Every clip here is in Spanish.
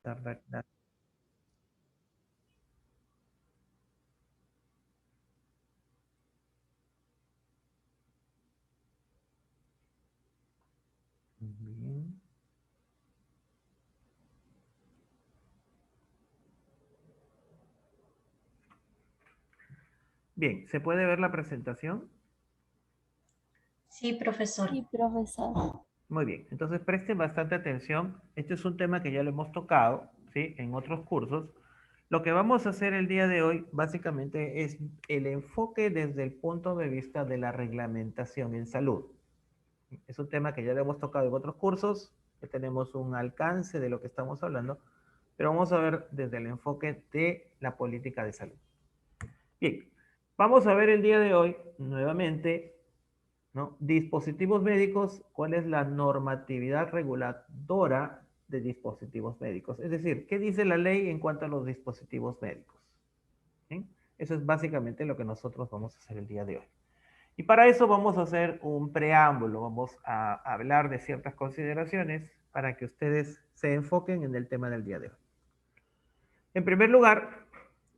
Bien. Bien, ¿se puede ver la presentación? Sí, profesor. Sí, profesor. Muy bien, entonces presten bastante atención. Este es un tema que ya lo hemos tocado, ¿sí? En otros cursos. Lo que vamos a hacer el día de hoy básicamente es el enfoque desde el punto de vista de la reglamentación en salud. Es un tema que ya lo hemos tocado en otros cursos, que tenemos un alcance de lo que estamos hablando, pero vamos a ver desde el enfoque de la política de salud. Bien, vamos a ver el día de hoy nuevamente, ¿no? Dispositivos médicos, ¿cuál es la normatividad reguladora de dispositivos médicos? Es decir, ¿qué dice la ley en cuanto a los dispositivos médicos? ¿Sí? Eso es básicamente lo que nosotros vamos a hacer el día de hoy. Y para eso vamos a hacer un preámbulo, vamos a hablar de ciertas consideraciones para que ustedes se enfoquen en el tema del día de hoy. En primer lugar,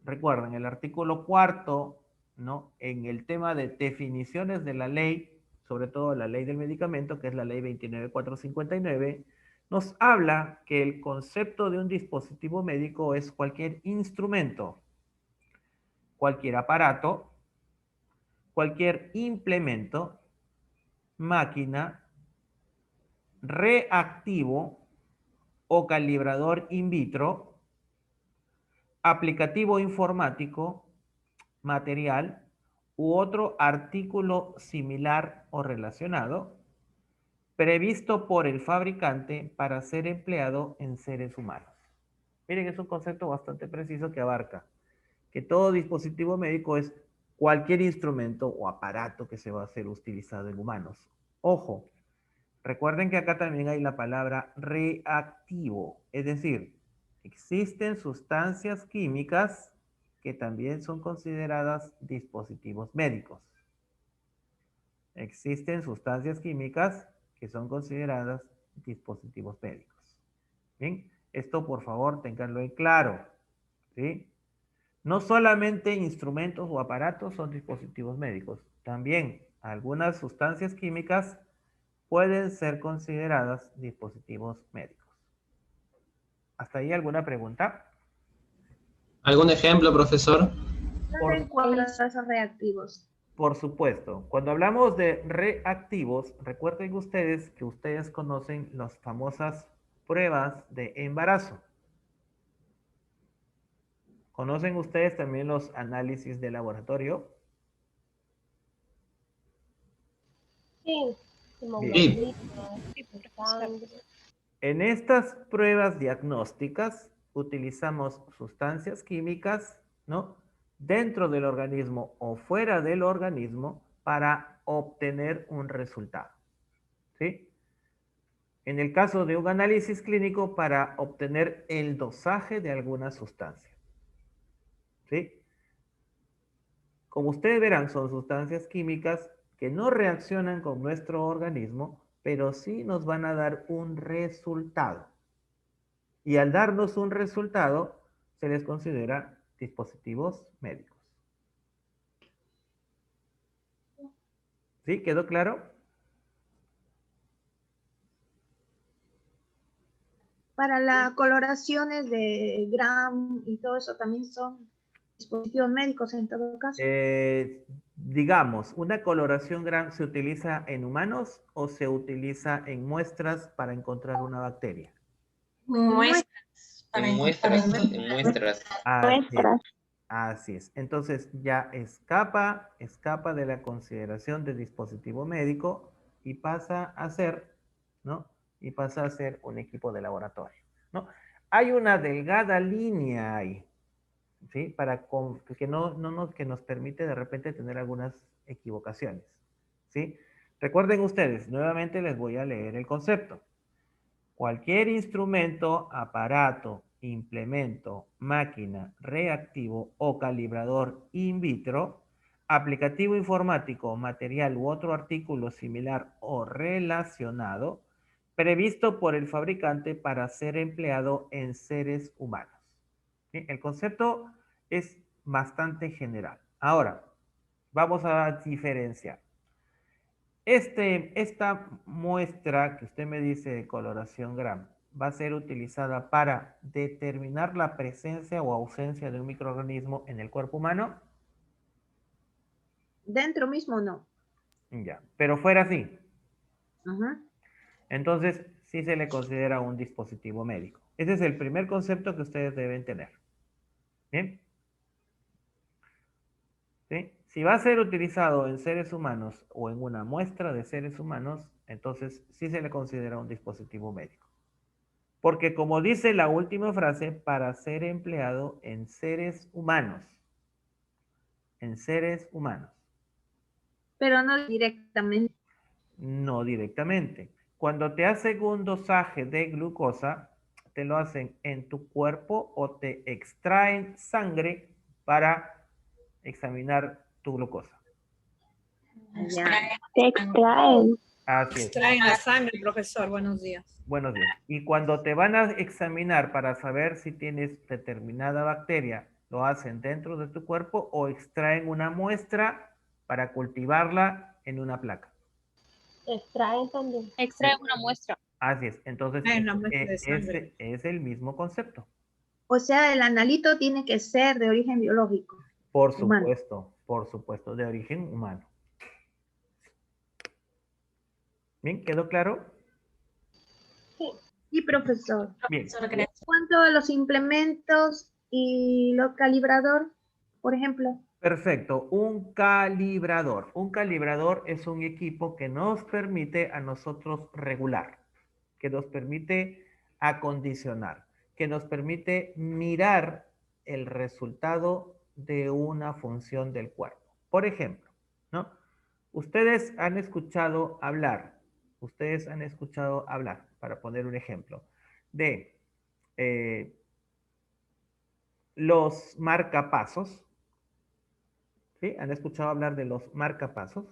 recuerden el artículo cuarto, ¿no? En el tema de definiciones de la ley, sobre todo la ley del medicamento, que es la ley 29459, nos habla que el concepto de un dispositivo médico es cualquier instrumento, cualquier aparato, cualquier implemento, máquina, reactivo o calibrador in vitro, aplicativo informático, material u otro artículo similar o relacionado previsto por el fabricante para ser empleado en seres humanos. Miren, es un concepto bastante preciso que abarca que todo dispositivo médico es cualquier instrumento o aparato que se va a ser utilizado en humanos. Ojo, recuerden que acá también hay la palabra reactivo, es decir, existen sustancias químicas que también son consideradas dispositivos médicos. Existen sustancias químicas que son consideradas dispositivos médicos. Bien, esto por favor tenganlo en claro, ¿sí? No solamente instrumentos o aparatos son dispositivos médicos, también algunas sustancias químicas pueden ser consideradas dispositivos médicos. ¿Hasta ahí alguna pregunta? ¿Algún ejemplo, profesor? ¿Cuáles son esos reactivos? Por supuesto, cuando hablamos de reactivos, recuerden ustedes que ustedes conocen las famosas pruebas de embarazo. ¿Conocen ustedes también los análisis de laboratorio? Sí. Sí. En estas pruebas diagnósticas utilizamos sustancias químicas, ¿no? Dentro del organismo o fuera del organismo para obtener un resultado, ¿sí? En el caso de un análisis clínico, para obtener el dosaje de alguna sustancia, ¿sí? Como ustedes verán, son sustancias químicas que no reaccionan con nuestro organismo, pero sí nos van a dar un resultado. Y al darnos un resultado, se les considera dispositivos médicos. ¿Sí? ¿Quedó claro? Para las coloraciones de Gram y todo eso también son dispositivos médicos en todo caso. Digamos, ¿una coloración Gram se utiliza en humanos o se utiliza en muestras para encontrar una bacteria? Muestras. En muestras. Así es. Así es. Entonces ya escapa de la consideración de dispositivo médico y pasa a ser, ¿no? Y pasa a ser un equipo de laboratorio, ¿no? Hay una delgada línea ahí, ¿sí? Que nos permite de repente tener algunas equivocaciones, ¿sí? Recuerden ustedes, nuevamente les voy a leer el concepto. Cualquier instrumento, aparato, implemento, máquina, reactivo o calibrador in vitro, aplicativo informático, material u otro artículo similar o relacionado, previsto por el fabricante para ser empleado en seres humanos. ¿Sí? El concepto es bastante general. Ahora, vamos a diferenciar. Esta muestra que usted me dice de coloración Gram va a ser utilizada para determinar la presencia o ausencia de un microorganismo en el cuerpo humano. Dentro mismo no. Ya, pero fuera así. Ajá. Entonces, sí se le considera un dispositivo médico. Ese es el primer concepto que ustedes deben tener. ¿Bien? ¿Sí? Si va a ser utilizado en seres humanos o en una muestra de seres humanos, entonces sí se le considera un dispositivo médico. Porque como dice la última frase, para ser empleado en seres humanos. En seres humanos. Pero no directamente. No directamente. Cuando te hacen un dosaje de glucosa, te lo hacen en tu cuerpo o te extraen sangre para examinar tu glucosa. Ya. Te extraen. Así es. Extraen la sangre, profesor. Buenos días. Buenos días. Y cuando te van a examinar para saber si tienes determinada bacteria, lo hacen dentro de tu cuerpo o extraen una muestra para cultivarla en una placa. Extraen también. Extrae una muestra. Así es. Entonces, Hay una muestra de sangre. ese es el mismo concepto. O sea, el analito tiene que ser de origen biológico. Por Humano. supuesto, de origen humano. ¿Bien? ¿Quedó claro? Sí, profesor. Bien. Profesor, gracias. En cuanto a los implementos y lo calibrador, por ejemplo. Perfecto. Un calibrador. Un calibrador es un equipo que nos permite a nosotros regular, que nos permite acondicionar, que nos permite mirar el resultado de una función del cuerpo. Por ejemplo, ¿no? Ustedes han escuchado hablar, para poner un ejemplo, de los marcapasos. ¿Sí? ¿Han escuchado hablar de los marcapasos?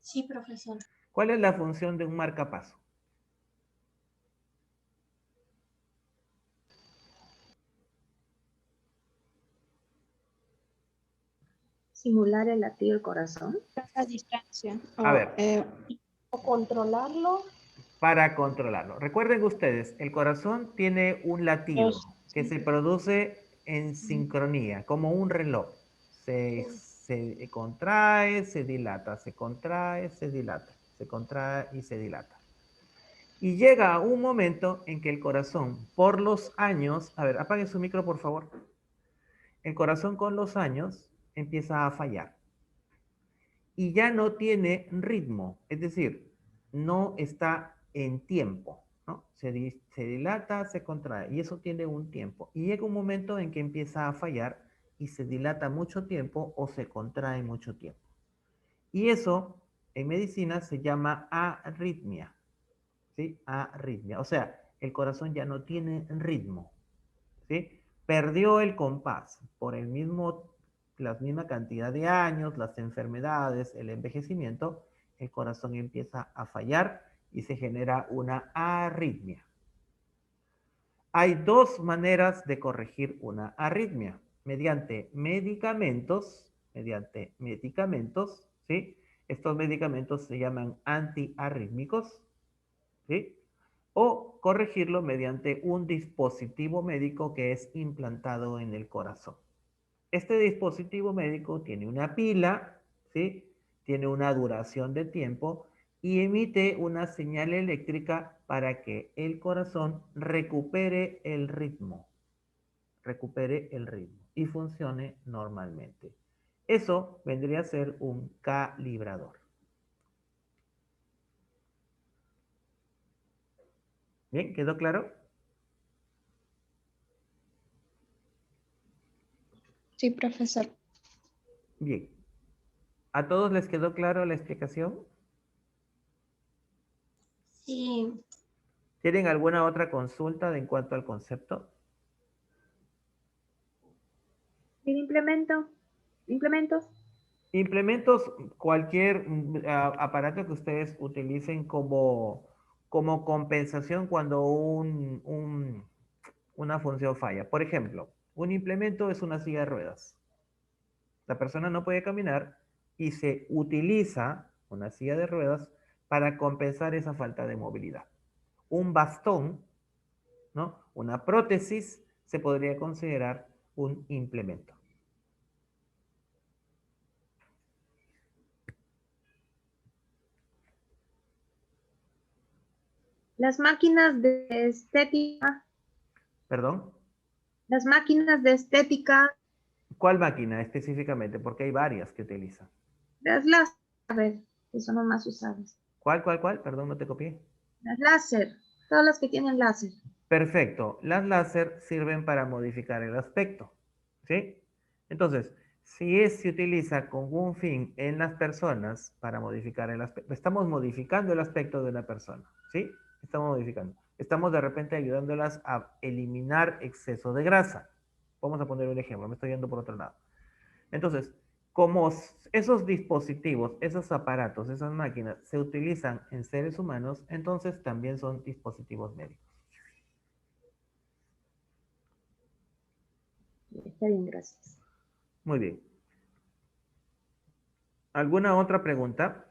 Sí, profesor. ¿Cuál es la función de un marcapaso? Simular el latido del corazón. La distancia. A ver. O controlarlo. Para controlarlo. Recuerden ustedes, el corazón tiene un latido que se produce en sincronía, como un reloj. Se contrae, se dilata, se contrae, se dilata, se contrae y se dilata. Y llega un momento en que el corazón, por los años, a ver, apague su micro, por favor. El corazón con los años empieza a fallar. Y ya no tiene ritmo, es decir, no está en tiempo, ¿no? Se dilata, se contrae, y eso tiene un tiempo. Y llega un momento en que empieza a fallar y se dilata mucho tiempo o se contrae mucho tiempo. Y eso en medicina se llama arritmia, ¿sí? Arritmia, o sea, el corazón ya no tiene ritmo, ¿sí? Perdió el compás por la misma cantidad de años, las enfermedades, el envejecimiento, el corazón empieza a fallar y se genera una arritmia. Hay dos maneras de corregir una arritmia, mediante medicamentos, ¿sí? Estos medicamentos se llaman antiarrítmicos, ¿sí? O corregirlo mediante un dispositivo médico que es implantado en el corazón. Este dispositivo médico tiene una pila, ¿sí? Tiene una duración de tiempo y emite una señal eléctrica para que el corazón recupere el ritmo y funcione normalmente. Eso vendría a ser un calibrador. ¿Bien? ¿Quedó claro? Sí, profesor. Bien. ¿A todos les quedó claro la explicación? Sí. ¿Tienen alguna otra consulta en cuanto al concepto? ¿El implemento? ¿Implementos? Implementos, cualquier aparato que ustedes utilicen como como compensación cuando una función falla. Por ejemplo, un implemento es una silla de ruedas. La persona no puede caminar y se utiliza una silla de ruedas para compensar esa falta de movilidad. Un bastón, ¿no? Una prótesis se podría considerar un implemento. Las máquinas de estética, ¿Perdón? las máquinas de estética, ¿Cuál máquina específicamente? Porque hay varias que utilizan. las láser, que son las más usadas. ¿Cuál? Perdón, no te copié. Las láser, todas las que tienen láser. Perfecto. Las láser sirven para modificar el aspecto, ¿sí? Entonces, si se utiliza con un fin en las personas para modificar el aspecto, estamos modificando el aspecto de una persona, ¿sí? Estamos modificando. Estamos de repente ayudándolas a eliminar exceso de grasa. Vamos a poner un ejemplo, me estoy yendo por otro lado. Entonces, como esos dispositivos, esos aparatos, esas máquinas se utilizan en seres humanos, entonces también son dispositivos médicos. Está bien, gracias. Muy bien. ¿Alguna otra pregunta?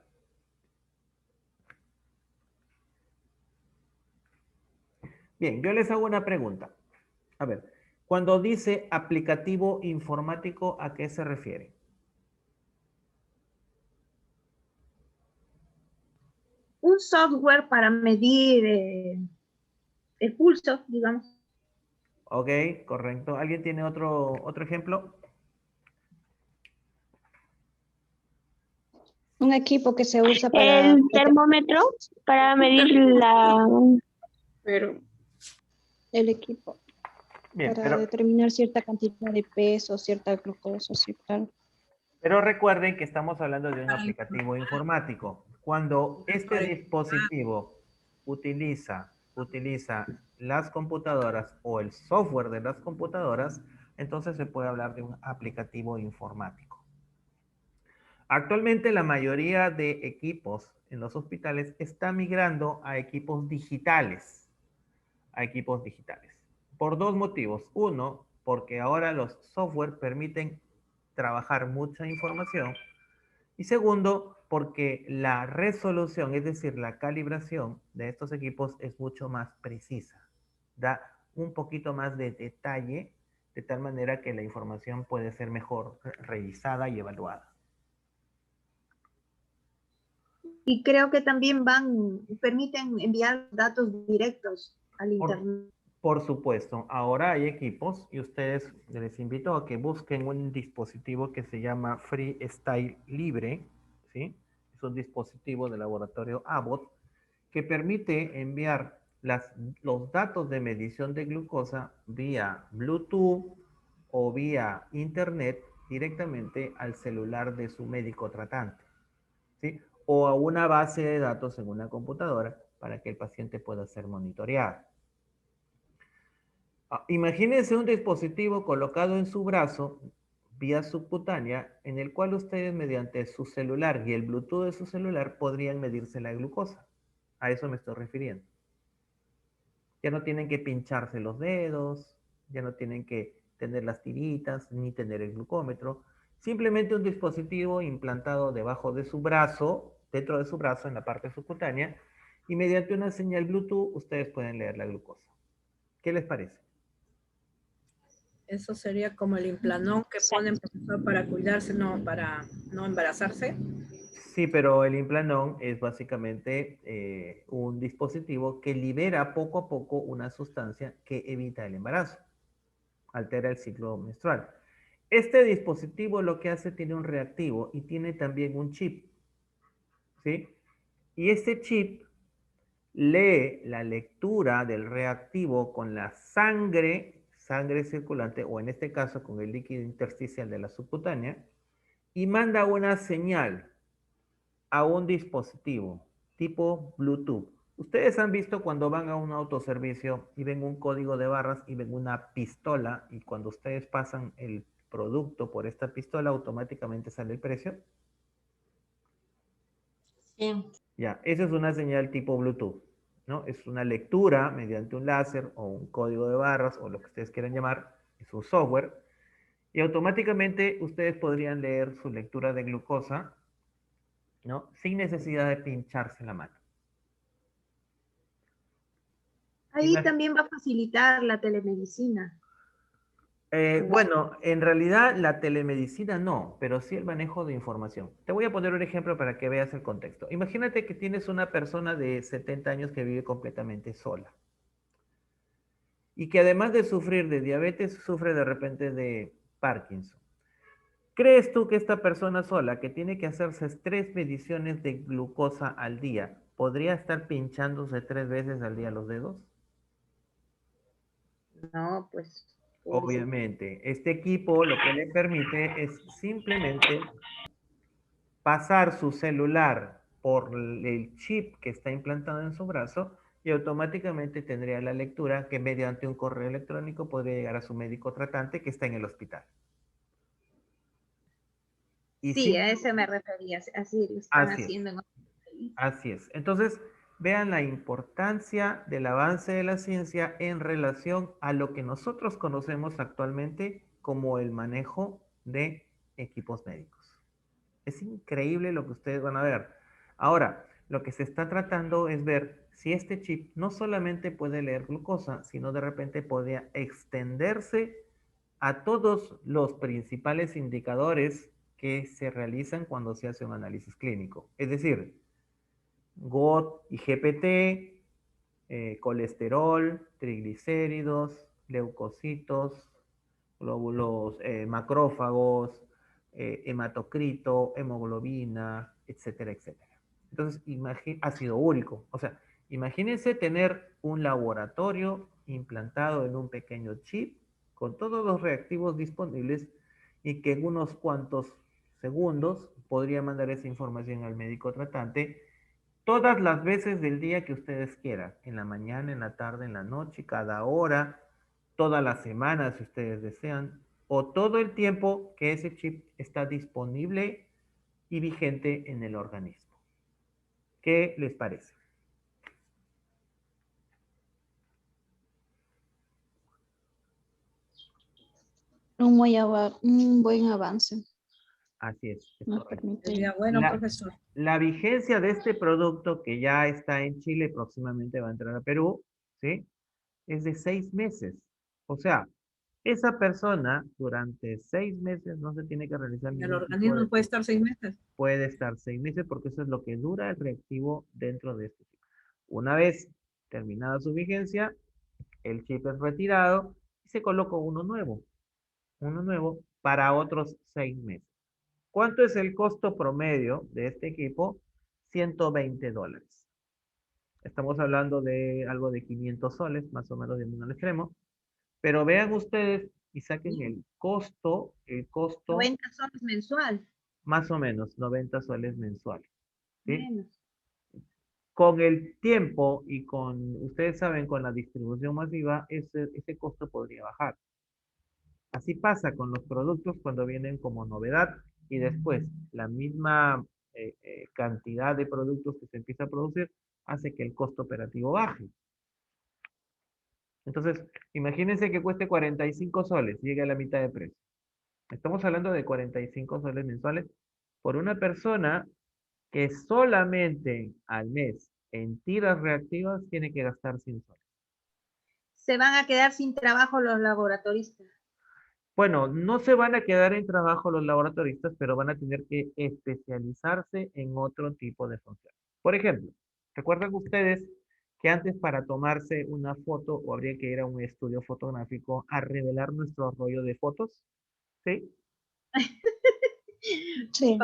Bien, yo les hago una pregunta. A ver, cuando dice aplicativo informático, ¿a qué se refiere? Un software para medir el pulso, digamos. Ok, correcto. ¿Alguien tiene otro ejemplo? Un equipo que se usa para El termómetro para medir la... pero el equipo Bien, para determinar cierta cantidad de peso, cierta glucosa, cierta... pero recuerden que estamos hablando de un aplicativo informático. Cuando este dispositivo utiliza las computadoras o el software de las computadoras, entonces se puede hablar de un aplicativo informático. Actualmente la mayoría de equipos en los hospitales está migrando a equipos digitales. Por dos motivos. Uno, porque ahora los software permiten trabajar mucha información. Y segundo, porque la resolución, es decir, la calibración de estos equipos es mucho más precisa. Da un poquito más de detalle, de tal manera que la información puede ser mejor revisada y evaluada. Y creo que también permiten enviar datos directos al internet. Por supuesto, ahora hay equipos y ustedes les invito a que busquen un dispositivo que se llama Freestyle Libre, ¿sí? Es un dispositivo de laboratorio Abbott que permite enviar los datos de medición de glucosa vía Bluetooth o vía Internet directamente al celular de su médico tratante, ¿sí? O a una base de datos en una computadora para que el paciente pueda ser monitoreado. Imagínense un dispositivo colocado en su brazo vía subcutánea en el cual ustedes mediante su celular y el Bluetooth de su celular podrían medirse la glucosa. A eso me estoy refiriendo. Ya no tienen que pincharse los dedos, ya no tienen que tener las tiritas ni tener el glucómetro. Simplemente un dispositivo implantado debajo de su brazo, dentro de su brazo en la parte subcutánea, y mediante una señal Bluetooth ustedes pueden leer la glucosa. ¿Qué les parece? Eso sería como el implanón que ponen, profesor, para cuidarse, no, para no embarazarse. Sí, pero el Implanon es básicamente un dispositivo que libera poco a poco una sustancia que evita el embarazo, altera el ciclo menstrual. Este dispositivo lo que hace tiene un reactivo y tiene también un chip, ¿sí? Y este chip lee la lectura del reactivo con la sangre circulante, o en este caso con el líquido intersticial de la subcutánea, y manda una señal a un dispositivo tipo Bluetooth. Ustedes han visto cuando van a un autoservicio y ven un código de barras y ven una pistola y cuando ustedes pasan el producto por esta pistola automáticamente sale el precio. Sí. Ya, esa es una señal tipo Bluetooth, ¿no? Es una lectura mediante un láser o un código de barras o lo que ustedes quieran llamar, es un software, y automáticamente ustedes podrían leer su lectura de glucosa, ¿no? Sin necesidad de pincharse la mano. Ahí también va a facilitar la telemedicina. Bueno, en realidad la telemedicina no, pero sí el manejo de información. Te voy a poner un ejemplo para que veas el contexto. Imagínate que tienes una persona de 70 años que vive completamente sola y que además de sufrir de diabetes, sufre de repente de Parkinson. ¿Crees tú que esta persona sola, que tiene que hacerse 3 mediciones de glucosa al día, podría estar pinchándose 3 veces al día los dedos? No, pues. Obviamente, este equipo lo que le permite es simplemente pasar su celular por el chip que está implantado en su brazo y automáticamente tendría la lectura que mediante un correo electrónico podría llegar a su médico tratante que está en el hospital. Y Sí, sí, a eso me refería. Así lo están así es. haciendo en otros países. Así es. Entonces, vean la importancia del avance de la ciencia en relación a lo que nosotros conocemos actualmente como el manejo de equipos médicos. Es increíble lo que ustedes van a ver. Ahora, lo que se está tratando es ver si este chip no solamente puede leer glucosa, sino de repente podría extenderse a todos los principales indicadores que se realizan cuando se hace un análisis clínico. Es decir, GOT y GPT, colesterol, triglicéridos, leucocitos, glóbulos macrófagos, hematocrito, hemoglobina, etcétera, etcétera. Entonces, ácido úrico. O sea, imagínense tener un laboratorio implantado en un pequeño chip con todos los reactivos disponibles y que en unos cuantos segundos podría mandar esa información al médico tratante todas las veces del día que ustedes quieran, en la mañana, en la tarde, en la noche, cada hora, toda la semana si ustedes desean, o todo el tiempo que ese chip está disponible y vigente en el organismo. ¿Qué les parece? Un buen avance. Así es. Nos permite. Sería bueno, La- profesor. La vigencia de este producto que ya está en Chile y próximamente va a entrar a Perú, ¿sí? Es de 6 meses. O sea, esa persona durante 6 meses no se tiene que realizar El ningún tipo de... organismo puede estar 6 meses. Puede estar 6 meses porque eso es lo que dura el reactivo dentro de este chip. Una vez terminada su vigencia, el chip es retirado y se coloca uno nuevo para otros 6 meses. ¿Cuánto es el costo promedio de este equipo? $120. Estamos hablando de algo de 500 soles, más o menos de un extremo. Pero vean ustedes y saquen el costo 90 soles mensual. más o menos 90 soles mensuales. ¿Sí? Menos. Con el tiempo y ustedes saben, con la distribución masiva, ese costo podría bajar. Así pasa con los productos cuando vienen como novedad y después la misma cantidad de productos que se empieza a producir hace que el costo operativo baje. Entonces, imagínense que cueste 45 soles, llegue a la mitad de precio. Estamos hablando de 45 soles mensuales por una persona que solamente al mes en tiras reactivas tiene que gastar 100 soles. Se van a quedar sin trabajo los laboratoristas. Bueno, no se van a quedar en trabajo los laboratoristas, pero van a tener que especializarse en otro tipo de función. Por ejemplo, ¿recuerdan ustedes que antes para tomarse una foto o habría que ir a un estudio fotográfico a revelar nuestro rollo de fotos? ¿Sí? Sí.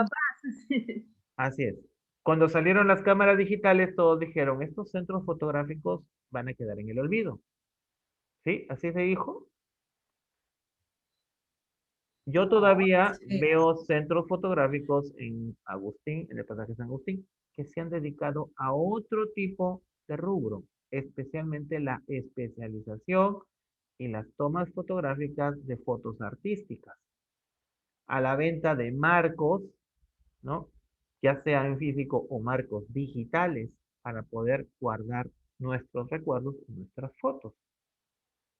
Así es. Cuando salieron las cámaras digitales, todos dijeron, estos centros fotográficos van a quedar en el olvido. ¿Sí? Así se dijo. Yo todavía Sí. veo centros fotográficos en Agustín, en el pasaje San Agustín, que se han dedicado a otro tipo de rubro, especialmente la especialización y las tomas fotográficas de fotos artísticas, a la venta de marcos, ¿no? Ya sea en físico o marcos digitales para poder guardar nuestros recuerdos, nuestras fotos.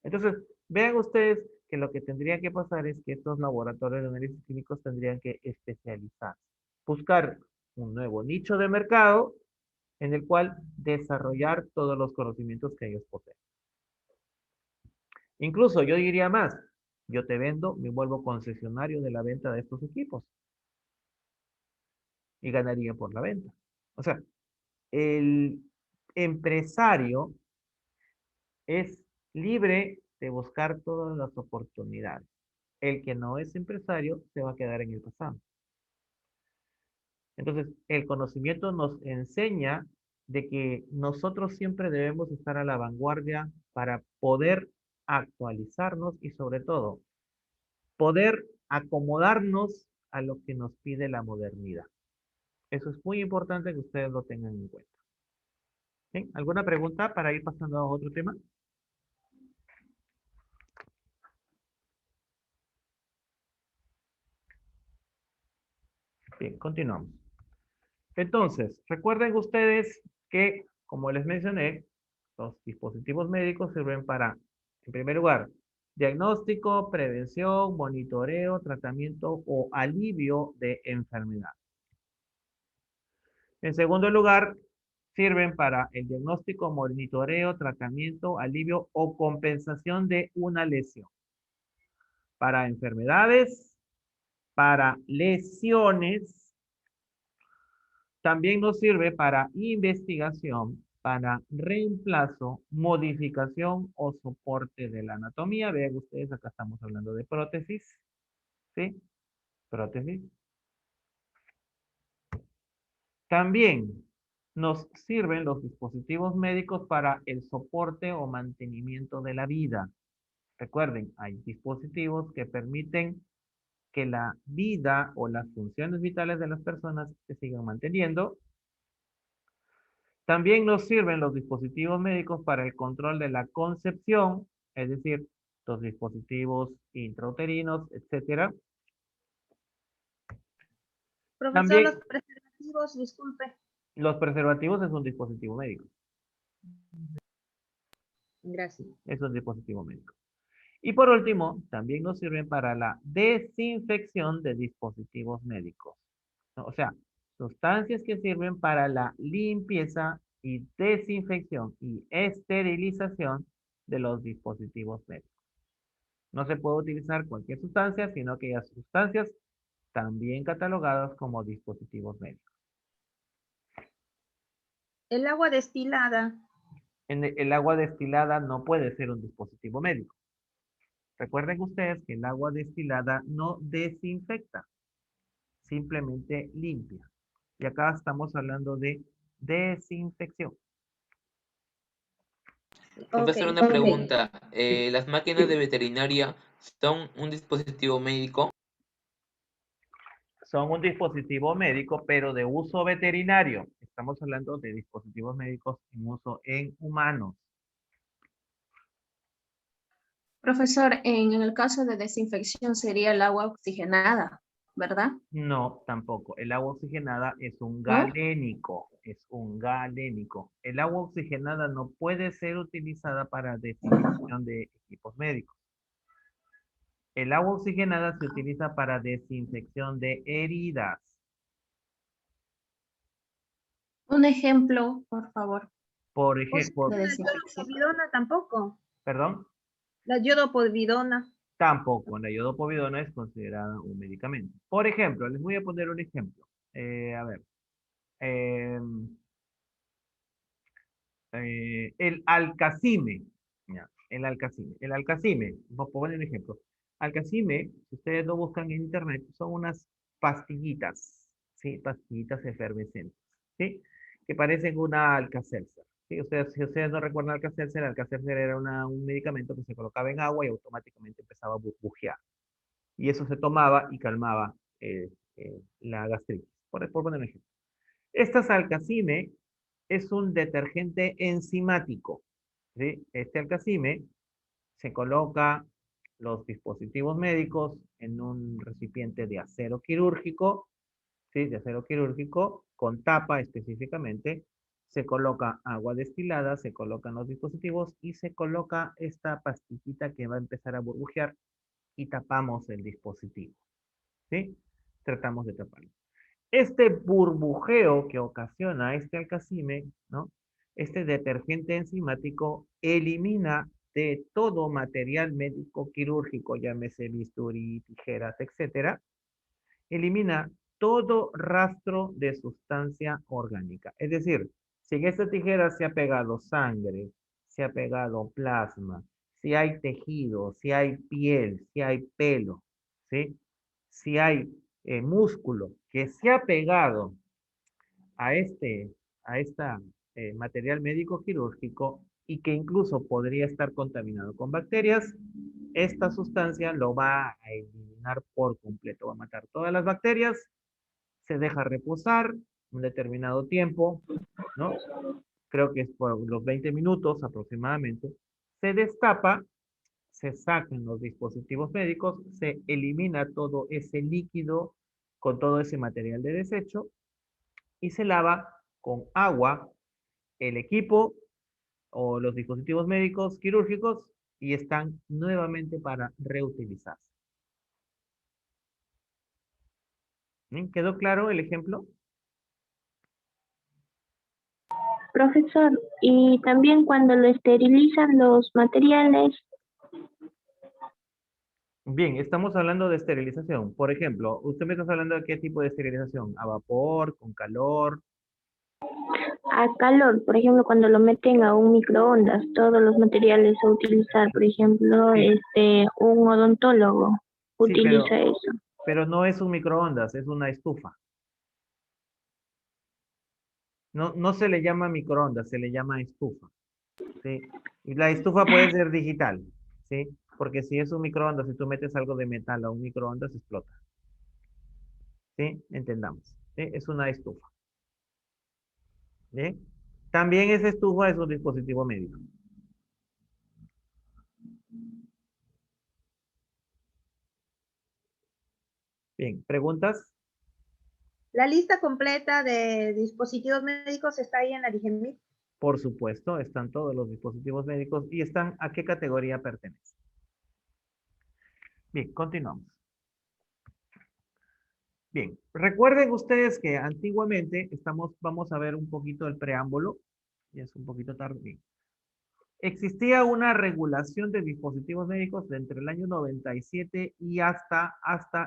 Entonces, vean ustedes que lo que tendría que pasar es que estos laboratorios de análisis clínicos tendrían que especializarse, buscar un nuevo nicho de mercado en el cual desarrollar todos los conocimientos que ellos poseen. Incluso yo diría más, yo te vendo, me vuelvo concesionario de la venta de estos equipos y ganaría por la venta. O sea, el empresario es libre de buscar todas las oportunidades. El que no es empresario se va a quedar en el pasado. Entonces, el conocimiento nos enseña de que nosotros siempre debemos estar a la vanguardia para poder actualizarnos y sobre todo poder acomodarnos a lo que nos pide la modernidad. Eso es muy importante que ustedes lo tengan en cuenta. ¿Bien? ¿Alguna pregunta para ir pasando a otro tema? Bien, continuamos. Entonces, recuerden ustedes que, como les mencioné, los dispositivos médicos sirven para, en primer lugar, diagnóstico, prevención, monitoreo, tratamiento o alivio de enfermedad. En segundo lugar, sirven para el diagnóstico, monitoreo, tratamiento, alivio o compensación de una lesión. Para enfermedades, para lesiones, también nos sirve para investigación, para reemplazo, modificación o soporte de la anatomía. Vean ustedes, acá estamos hablando de prótesis. ¿Sí? Prótesis. También nos sirven los dispositivos médicos para el soporte o mantenimiento de la vida. Recuerden, hay dispositivos que permiten que la vida o las funciones vitales de las personas se sigan manteniendo. También nos sirven los dispositivos médicos para el control de la concepción, es decir, los dispositivos intrauterinos, etc. Profesor, También los preservativos, disculpe. los preservativos es un dispositivo médico. Gracias. Es un dispositivo médico. Y por último, también nos sirven para la desinfección de dispositivos médicos. ¿No? O sea, sustancias que sirven para la limpieza y desinfección y esterilización de los dispositivos médicos. No se puede utilizar cualquier sustancia, sino aquellas sustancias también catalogadas como dispositivos médicos. El agua destilada. El agua destilada no puede ser un dispositivo médico. Recuerden ustedes que el agua destilada no desinfecta, simplemente limpia. Y acá estamos hablando de desinfección. Profesor, Ok. una pregunta. ¿Las máquinas Sí. de veterinaria son un dispositivo médico? Son un dispositivo médico, pero de uso veterinario. Estamos hablando de dispositivos médicos en uso en humanos. Profesor, en el caso de desinfección sería el agua oxigenada, ¿verdad? No, tampoco. El agua oxigenada es un ¿No? galénico. Es un galénico. El agua oxigenada no puede ser utilizada para desinfección de equipos médicos. El agua oxigenada se utiliza para desinfección de heridas. Un ejemplo, por favor, Por O sea, ejemplo, de la desinfección. yodopovidona tampoco. perdón, La yodopovidona. tampoco. La iodopovidona es considerada un medicamento. Por ejemplo, les voy a poner un ejemplo. A ver. El alcacime. Ya, el alcacime. El alcacime, voy a poner un ejemplo. Alcacime, si ustedes lo buscan en internet, son unas pastillitas, ¿sí? Pastillitas efervescentes, ¿sí? Que parecen una Alka-Seltzer, ¿sí? Si ustedes no recuerdan Alka-Seltzer era un medicamento que se colocaba en agua y automáticamente empezaba a burbujear. Y eso se tomaba y calmaba la gastritis. Por poner un ejemplo. Estas Alcacime es un detergente enzimático, ¿sí? Este Alcacime se coloca los dispositivos médicos en un recipiente de acero quirúrgico, ¿sí? De acero quirúrgico con tapa específicamente, se coloca agua destilada, se colocan los dispositivos y se coloca esta pastillita que va a empezar a burbujear y tapamos el dispositivo, ¿sí? Tratamos de taparlo. Este burbujeo que ocasiona este alcacime, ¿no? Este detergente enzimático elimina de todo material médico quirúrgico, llámese bisturí, tijeras, etcétera, elimina todo rastro de sustancia orgánica. Es decir, si en esta tijera se ha pegado sangre, se ha pegado plasma, si hay tejido, si hay piel, si hay pelo, ¿sí? Si hay músculo que se ha pegado a esta material médico quirúrgico y que incluso podría estar contaminado con bacterias, esta sustancia lo va a eliminar por completo, va a matar todas las bacterias, se deja reposar un determinado tiempo, ¿no? Creo que es por los 20 minutos aproximadamente, se destapa, se sacan los dispositivos médicos, se elimina todo ese líquido con todo ese material de desecho y se lava con agua el equipo o los dispositivos médicos quirúrgicos y están nuevamente para reutilizarse. ¿Bien? ¿Quedó claro el ejemplo? Profesor, y también cuando lo esterilizan los materiales, Bien, estamos hablando de esterilización. Por ejemplo, usted me está hablando de qué tipo de esterilización, a vapor, con calor. a calor, por ejemplo, cuando lo meten a un microondas, todos los materiales a utilizar, por ejemplo, Sí. un odontólogo Sí, utiliza eso. pero no es un microondas, es una estufa. No, no se le llama microondas, se le llama estufa. ¿Sí? Y la estufa puede ser digital, ¿sí? Porque si es un microondas, si tú metes algo de metal a un microondas, explota. ¿Sí? Entendamos. ¿Sí? Es una estufa. ¿Sí? También esa estufa es un dispositivo médico. Bien, ¿preguntas? La lista completa de dispositivos médicos está ahí en la DIGEMIT. Por supuesto, están todos los dispositivos médicos y están a qué categoría pertenecen. Bien, continuamos. Bien, recuerden ustedes que antiguamente vamos a ver un poquito el preámbulo, ya es un poquito tarde. Bien. Existía una regulación de dispositivos médicos de entre el año 97 y hasta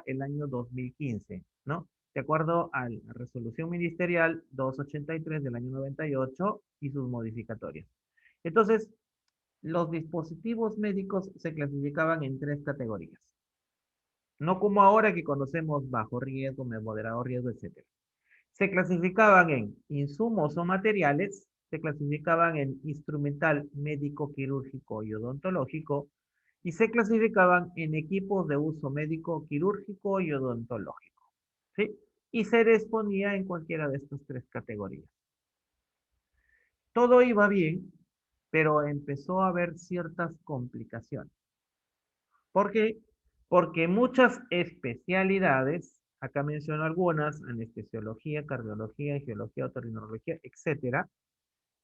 el año 2015, ¿no? De acuerdo a la resolución ministerial 283 del año 98 y sus modificatorias. Entonces, los dispositivos médicos se clasificaban en tres categorías. No como ahora que conocemos bajo riesgo, moderado riesgo, etc. Se clasificaban en insumos o materiales, se clasificaban en instrumental médico, quirúrgico y odontológico, y se clasificaban en equipos de uso médico, quirúrgico y odontológico. ¿Sí? Y se disponía en cualquiera de estas tres categorías. Todo iba bien, pero empezó a haber ciertas complicaciones. ¿Por qué? Porque muchas especialidades, acá menciono algunas, anestesiología, cardiología, angiología, otorrinolaringología, etcétera,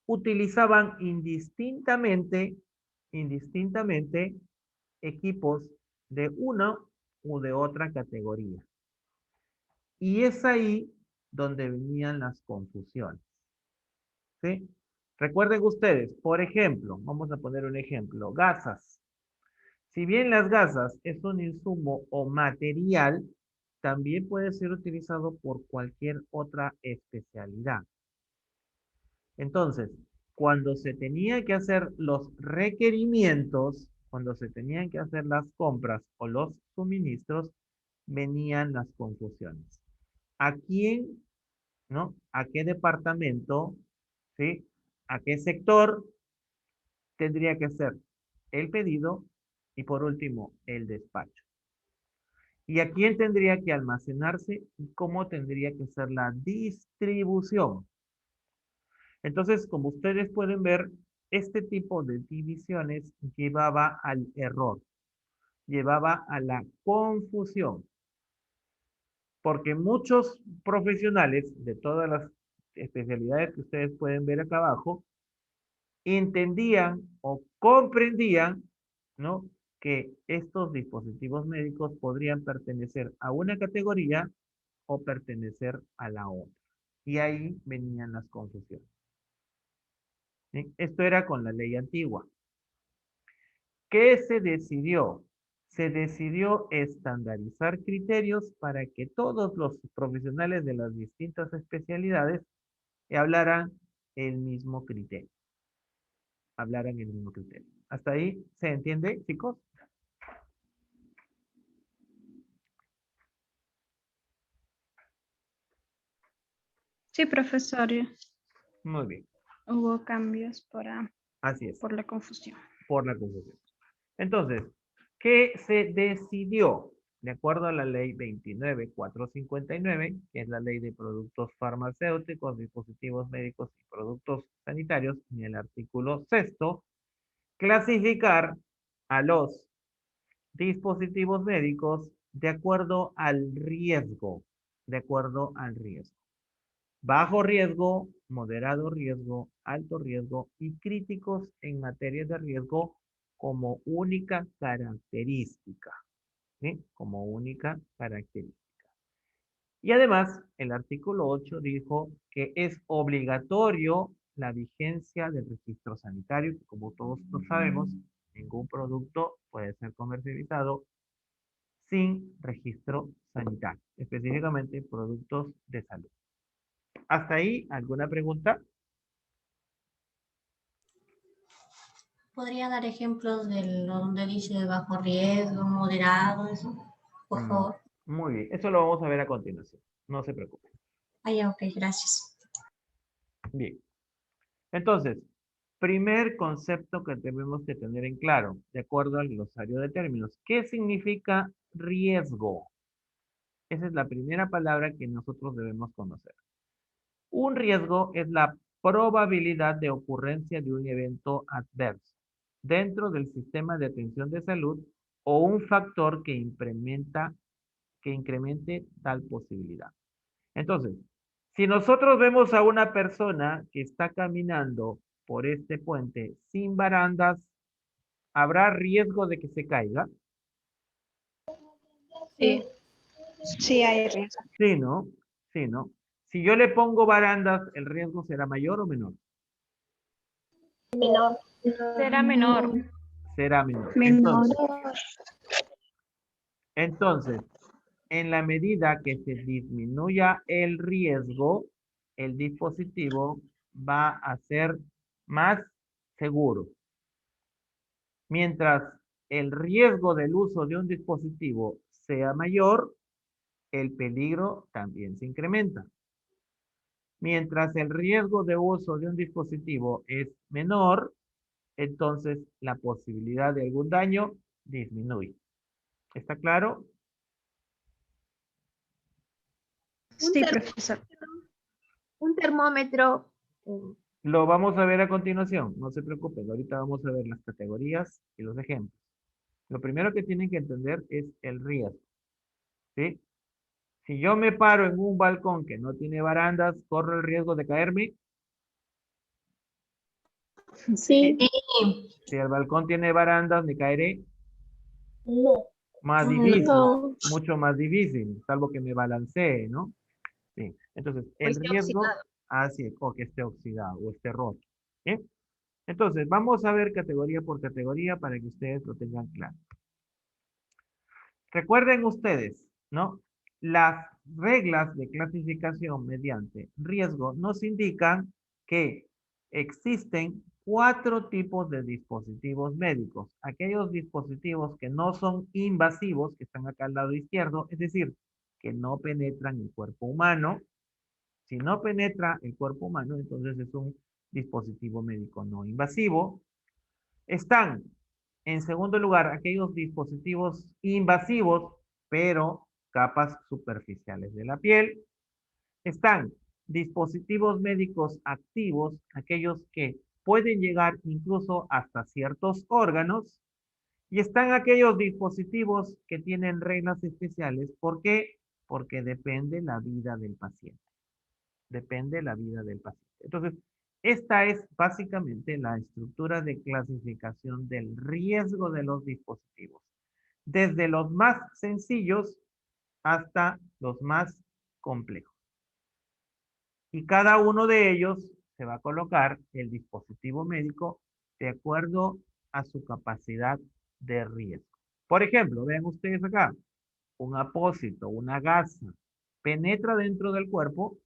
utilizaban indistintamente equipos de una u de otra categoría. Y es ahí donde venían las confusiones. ¿Sí? Recuerden ustedes, por ejemplo, vamos a poner un ejemplo, gasas. Si bien las gasas es un insumo o material, también puede ser utilizado por cualquier otra especialidad. Entonces, cuando se tenía que hacer los requerimientos, cuando se tenían que hacer las compras o los suministros, venían las confusiones. ¿A quién, no? ¿A qué departamento, sí? ¿A qué sector tendría que ser el pedido? Y por último, el despacho. ¿Y a quién tendría que almacenarse y cómo tendría que ser la distribución? Entonces, como ustedes pueden ver, este tipo de divisiones llevaba al error, llevaba a la confusión, porque muchos profesionales de todas las especialidades que ustedes pueden ver acá abajo, entendían o comprendían, ¿no?, que estos dispositivos médicos podrían pertenecer a una categoría o pertenecer a la otra. Y ahí venían las confusiones. ¿Sí? Esto era con la ley antigua. ¿Qué se decidió? Se decidió estandarizar criterios para que todos los profesionales de las distintas especialidades hablaran el mismo criterio. Hablaran el mismo criterio. ¿Hasta ahí se entiende, chicos? Sí, profesor, Muy bien. hubo cambios Así es, por la confusión. por la confusión. Entonces, ¿qué se decidió? De acuerdo a la ley 29459, que es la ley de productos farmacéuticos, dispositivos médicos y productos sanitarios, en el artículo 6, clasificar a los dispositivos médicos de acuerdo al riesgo, de acuerdo al riesgo. Bajo riesgo, moderado riesgo, alto riesgo y críticos en materia de riesgo como única característica. ¿Sí? Como única característica. Y además, el artículo 8 dijo que es obligatorio la vigencia del registro sanitario, que como todos lo sabemos, ningún producto puede ser comercializado sin registro sanitario, específicamente productos de salud. ¿Hasta ahí alguna pregunta? ¿Podría dar ejemplos de lo donde dice bajo riesgo, moderado, eso? Por favor. Muy bien, eso lo vamos a ver a continuación. No se preocupe. Ah, ya, ok, gracias. Bien. Entonces, primer concepto que tenemos que tener en claro, de acuerdo al glosario de términos. ¿Qué significa riesgo? Esa es la primera palabra que nosotros debemos conocer. Un riesgo es la probabilidad de ocurrencia de un evento adverso dentro del sistema de atención de salud o un factor que incremente tal posibilidad. Entonces, si nosotros vemos a una persona que está caminando por este puente sin barandas, ¿habrá riesgo de que se caiga? Sí. Sí, hay riesgo. Sí, ¿no? Sí, ¿no? Si yo le pongo barandas, ¿el riesgo será mayor o menor? Menor. Será menor. Será menor. Menor. Entonces, en la medida que se disminuya el riesgo, el dispositivo va a ser más seguro. Mientras el riesgo del uso de un dispositivo sea mayor, el peligro también se incrementa. Mientras el riesgo de uso de un dispositivo es menor, entonces la posibilidad de algún daño disminuye. ¿Está claro? Sí, profesor. Un termómetro. Lo vamos a ver a continuación, no se preocupen, ahorita vamos a ver las categorías y los ejemplos. Lo primero que tienen que entender es el riesgo, ¿sí? Si yo me paro en un balcón que no tiene barandas, ¿corro el riesgo de caerme? Sí. Si el balcón tiene barandas, ¿me caeré? No. Más difícil, No. mucho más difícil, salvo que me balancee, ¿no? Sí. Entonces, el esté riesgo, oxidado. así es, o que esté oxidado o esté roto, ¿sí? Entonces, vamos a ver categoría por categoría para que ustedes lo tengan claro. Recuerden ustedes, ¿no? Las reglas de clasificación mediante riesgo nos indican que existen 4 tipos de dispositivos médicos. Aquellos dispositivos que no son invasivos, que están acá al lado izquierdo, es decir, que no penetran el cuerpo humano. Si no penetra el cuerpo humano, entonces es un dispositivo médico no invasivo. Están, en segundo lugar, aquellos dispositivos invasivos, pero capas superficiales de la piel. Están dispositivos médicos activos, aquellos que pueden llegar incluso hasta ciertos órganos. Y están aquellos dispositivos que tienen reglas especiales. ¿Por qué? Porque depende la vida del paciente. Depende de la vida del paciente. Entonces, esta es básicamente la estructura de clasificación del riesgo de los dispositivos. Desde los más sencillos hasta los más complejos. Y cada uno de ellos se va a colocar el dispositivo médico de acuerdo a su capacidad de riesgo. Por ejemplo, vean ustedes acá, un apósito, una gasa, penetra dentro del cuerpo.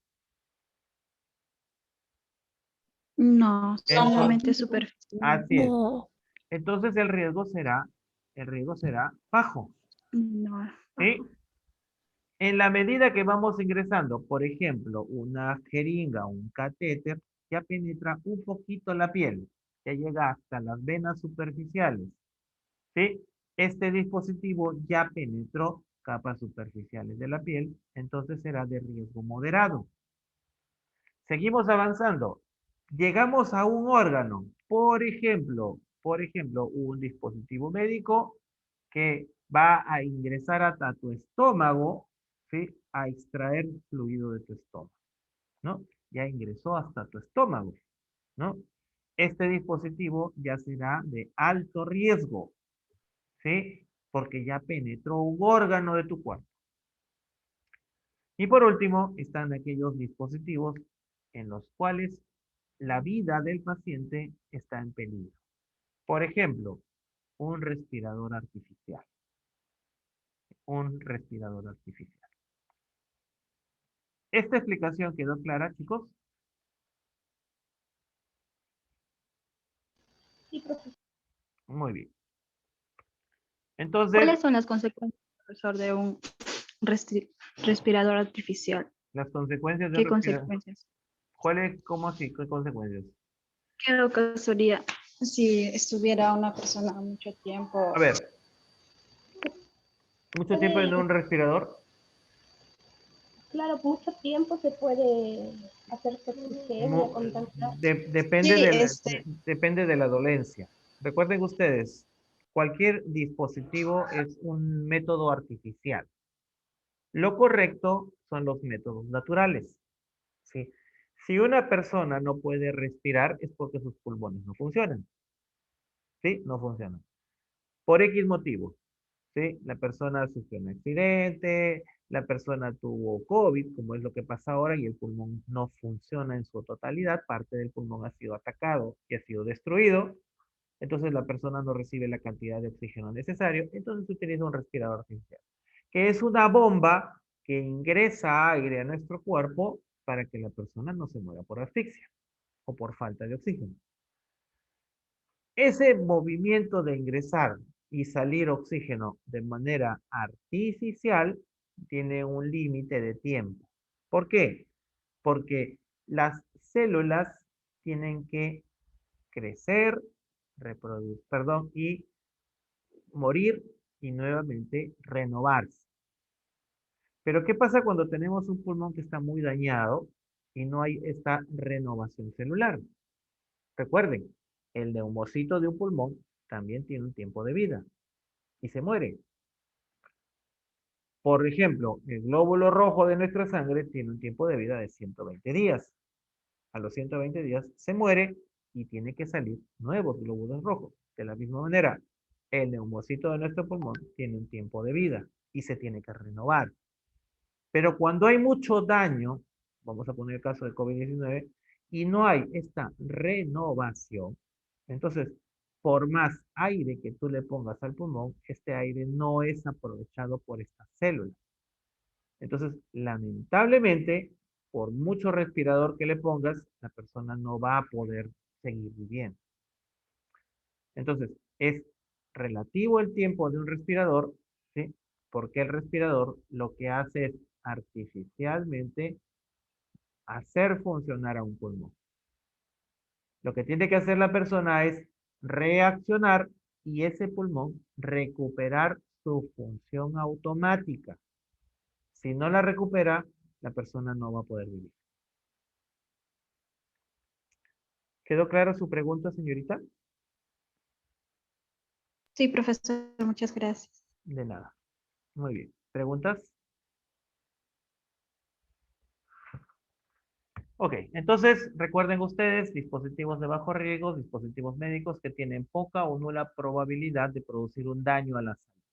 No, Entonces, solamente superficial. así es. Entonces el riesgo será bajo. No. ¿Sí? En la medida que vamos ingresando, por ejemplo, una jeringa, un catéter, ya penetra un poquito la piel, ya llega hasta las venas superficiales. ¿Sí? Este dispositivo ya penetró capas superficiales de la piel, entonces será de riesgo moderado. Seguimos avanzando. Llegamos a un órgano, por ejemplo, un dispositivo médico que va a ingresar hasta tu estómago, ¿sí? A extraer fluido de tu estómago, ¿no? Ya ingresó hasta tu estómago, ¿no? Este dispositivo ya será de alto riesgo, ¿sí? Porque ya penetró un órgano de tu cuerpo. Y por último, están aquellos dispositivos en los cuales la vida del paciente está en peligro. Por ejemplo, un respirador artificial. Un respirador artificial. ¿Esta explicación quedó clara, chicos? Sí, profesor. Muy bien. Entonces, ¿Cuáles son las consecuencias, profesor, de un respirador artificial? las consecuencias de un ¿Qué respirador. consecuencias? ¿Cómo así? ¿Qué consecuencias? ¿Qué ocasionaría si estuviera una persona mucho tiempo? A ver. ¿Mucho tiempo en un respirador? Claro, mucho tiempo se puede hacer septicemia, contaminar. Depende Sí, depende de la dolencia. Recuerden ustedes, cualquier dispositivo es un método artificial. Lo correcto son los métodos naturales. ¿Sí? Si una persona no puede respirar es porque sus pulmones no funcionan. ¿Sí? No funcionan. Por X motivo. ¿Sí? La persona sufrió un accidente, la persona tuvo COVID, como es lo que pasa ahora, y el pulmón no funciona en su totalidad, parte del pulmón ha sido atacado y ha sido destruido, entonces la persona no recibe la cantidad de oxígeno necesario, entonces se utiliza un respirador artificial, que es una bomba que ingresa aire a nuestro cuerpo para que la persona no se muera por asfixia o por falta de oxígeno. Ese movimiento de ingresar y salir oxígeno de manera artificial tiene un límite de tiempo. ¿Por qué? Porque las células tienen que crecer, y morir y nuevamente renovarse. Pero ¿qué pasa cuando tenemos un pulmón que está muy dañado y no hay esta renovación celular? Recuerden, el neumocito de un pulmón también tiene un tiempo de vida y se muere. Por ejemplo, el glóbulo rojo de nuestra sangre tiene un tiempo de vida de 120 días. A los 120 días se muere y tiene que salir nuevos glóbulos rojos. De la misma manera, el neumocito de nuestro pulmón tiene un tiempo de vida y se tiene que renovar. Pero cuando hay mucho daño, vamos a poner el caso de COVID-19, y no hay esta renovación, entonces, por más aire que tú le pongas al pulmón, este aire no es aprovechado por estas células. Entonces, lamentablemente, por mucho respirador que le pongas, la persona no va a poder seguir viviendo. Entonces, es relativo el tiempo de un respirador, ¿sí? Porque el respirador lo que hace es artificialmente hacer funcionar a un pulmón. Lo que tiene que hacer la persona es reaccionar y ese pulmón recuperar su función automática. Si no la recupera, la persona no va a poder vivir. ¿Quedó clara su pregunta, señorita? Sí, profesor, muchas gracias. De nada. Muy bien. ¿Preguntas? Ok, entonces recuerden ustedes, dispositivos de bajo riesgo, dispositivos médicos que tienen poca o nula probabilidad de producir un daño a la salud,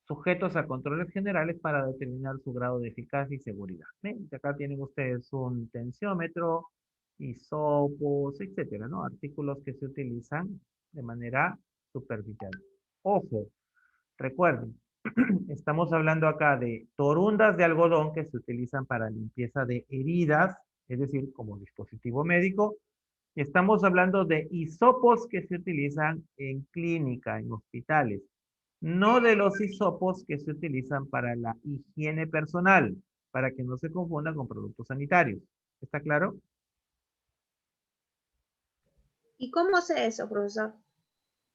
sujetos a controles generales para determinar su grado de eficacia y seguridad. ¿Ven? Acá tienen ustedes un tensiómetro, hisopos, etcétera, ¿no? Artículos que se utilizan de manera superficial. Ojo, recuerden, estamos hablando acá de torundas de algodón que se utilizan para limpieza de heridas, es decir, como dispositivo médico. Y estamos hablando de hisopos que se utilizan en clínica, en hospitales, no de los hisopos que se utilizan para la higiene personal, para que no se confundan con productos sanitarios. ¿Está claro? ¿Y cómo sé eso, profesor?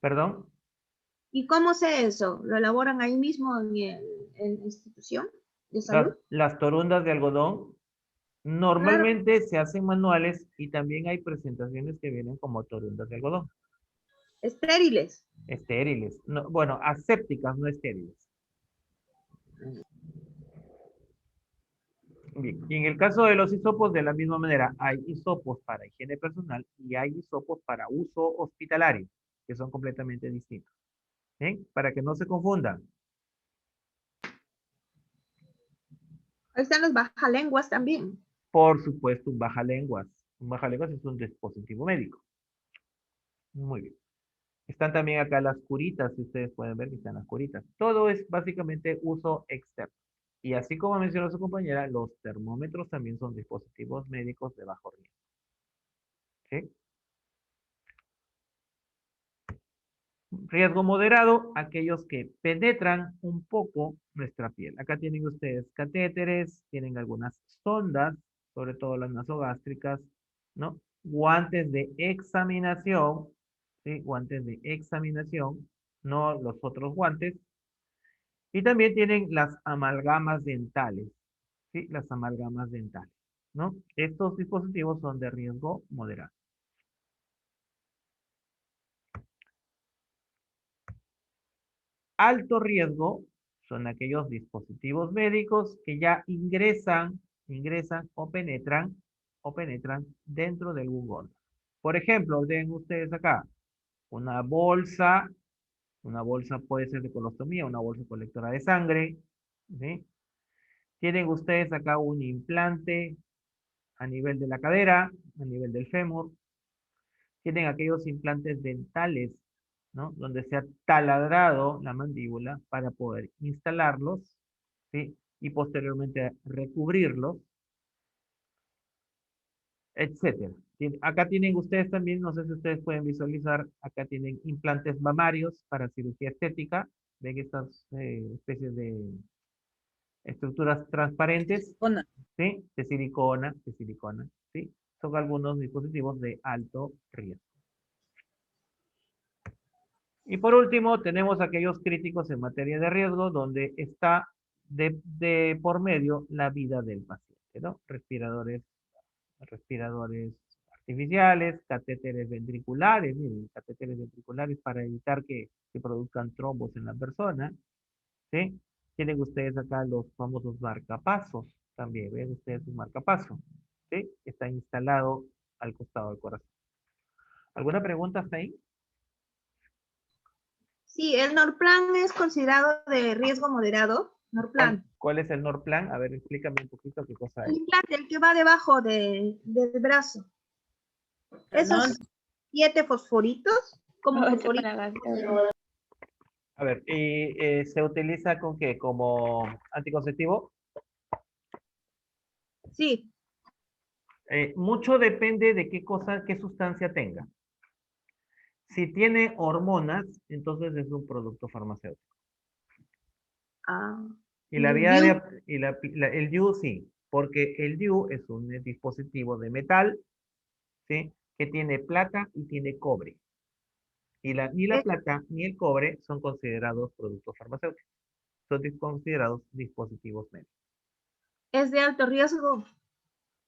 ¿Perdón? ¿Y cómo sé eso? ¿Lo elaboran ahí mismo en la institución de salud? Las torundas de algodón Claro, normalmente se hacen manuales y también hay presentaciones que vienen como torundas de algodón. estériles. Estériles. No, bueno, asépticas, no estériles. Bien. Y en el caso de los hisopos, de la misma manera, hay hisopos para higiene personal y hay hisopos para uso hospitalario, que son completamente distintos. ¿Bien? Para que no se confundan. Ahí están los bajalenguas también. Por supuesto, un bajalenguas. Un bajalenguas es un dispositivo médico. Muy bien. Están también acá las curitas, si ustedes pueden ver que están las curitas. Todo es básicamente uso externo. Y así como mencionó su compañera, los termómetros también son dispositivos médicos de bajo riesgo. ¿Sí? Riesgo moderado, aquellos que penetran un poco nuestra piel. Acá tienen ustedes catéteres, tienen algunas sondas, sobre todo las nasogástricas, ¿no? Guantes de examinación, ¿sí? Guantes de examinación, no los otros guantes. Y también tienen las amalgamas dentales, ¿sí? Las amalgamas dentales, ¿no? Estos dispositivos son de riesgo moderado. Alto riesgo son aquellos dispositivos médicos que ya ingresan o penetran dentro del órgano. Por ejemplo, ven ustedes acá una bolsa puede ser de colostomía, una bolsa colectora de sangre, ¿sí? Tienen ustedes acá un implante a nivel de la cadera, a nivel del fémur. Tienen aquellos implantes dentales, ¿no? Donde se ha taladrado la mandíbula para poder instalarlos, ¿sí? Y posteriormente recubrirlos, etcétera. Acá tienen ustedes también, no sé si ustedes pueden visualizar, acá tienen implantes mamarios para cirugía estética. Ven estas especies de estructuras transparentes, Ona. ¿sí? De silicona, ¿sí? Son algunos dispositivos de alto riesgo. Y por último, tenemos aquellos críticos en materia de riesgo, donde está de por medio la vida del paciente, ¿no? Respiradores artificiales, catéteres ventriculares, miren, catéteres ventriculares para evitar que se produzcan trombos en la persona, ¿sí? Tienen ustedes acá los famosos marcapasos, también, ven ustedes un marcapaso, ¿sí? Está instalado al costado del corazón. ¿Alguna pregunta hasta ahí? Sí, el Norplan es considerado de riesgo moderado. Norplan. ¿Cuál es el Norplan? A ver, explícame un poquito qué cosa El es. implante, el que va debajo del brazo. Esos 7 fosforitos, como fosforitos. A ver, ¿y se utiliza con qué? ¿Como anticonceptivo? Sí, Mucho depende de qué sustancia tenga. Si tiene hormonas, entonces es un producto farmacéutico. Y la el vía DIU. el DIU sí, porque el DIU es un dispositivo de metal, ¿sí? Que tiene plata y tiene cobre. Y ni la plata ni el cobre son considerados productos farmacéuticos. Son considerados dispositivos médicos. Es de alto riesgo.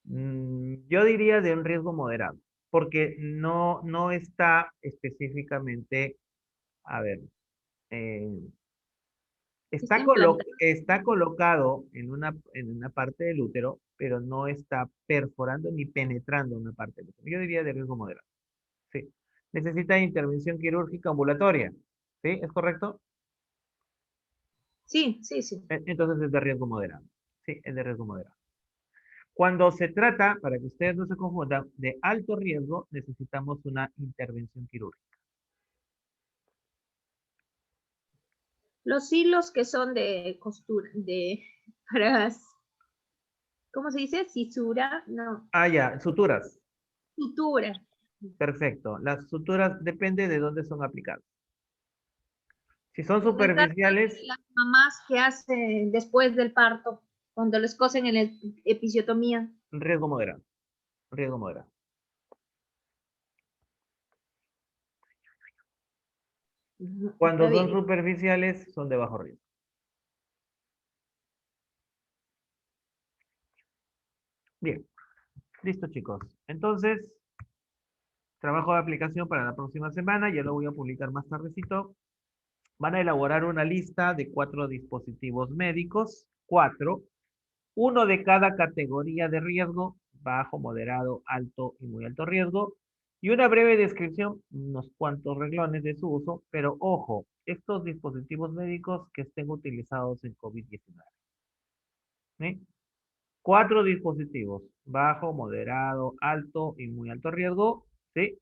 Yo diría de un riesgo moderado, porque no está específicamente, a ver, eh, Está, está colocado en una parte del útero, pero no está perforando ni penetrando una parte del útero. Yo diría de riesgo moderado. Sí. Necesita intervención quirúrgica ambulatoria. ¿Sí? ¿Es correcto? Sí, sí, sí. Entonces es de riesgo moderado. Sí, es de riesgo moderado. Cuando se trata, para que ustedes no se confundan, de alto riesgo, necesitamos una intervención quirúrgica. Los hilos que son de costura, para, ¿cómo se dice? Cisura, no, Ah, ya, suturas. sutura. Perfecto. Las suturas depende de dónde son aplicadas. Si son En el caso de superficiales, las mamás que hacen después del parto, cuando les cosen en la episiotomía. riesgo moderado. Riesgo moderado. Cuando Está son bien. superficiales, son de bajo riesgo. Bien, listo chicos. Entonces, trabajo de aplicación para la próxima semana, ya lo voy a publicar más tardecito. Van a elaborar una lista de 4 dispositivos médicos, 4, uno de cada categoría de riesgo, bajo, moderado, alto y muy alto riesgo, y una breve descripción, unos cuantos renglones de su uso, pero ojo, estos dispositivos médicos que estén utilizados en COVID-19. ¿Sí? 4 dispositivos, bajo, moderado, alto y muy alto riesgo, ¿sí?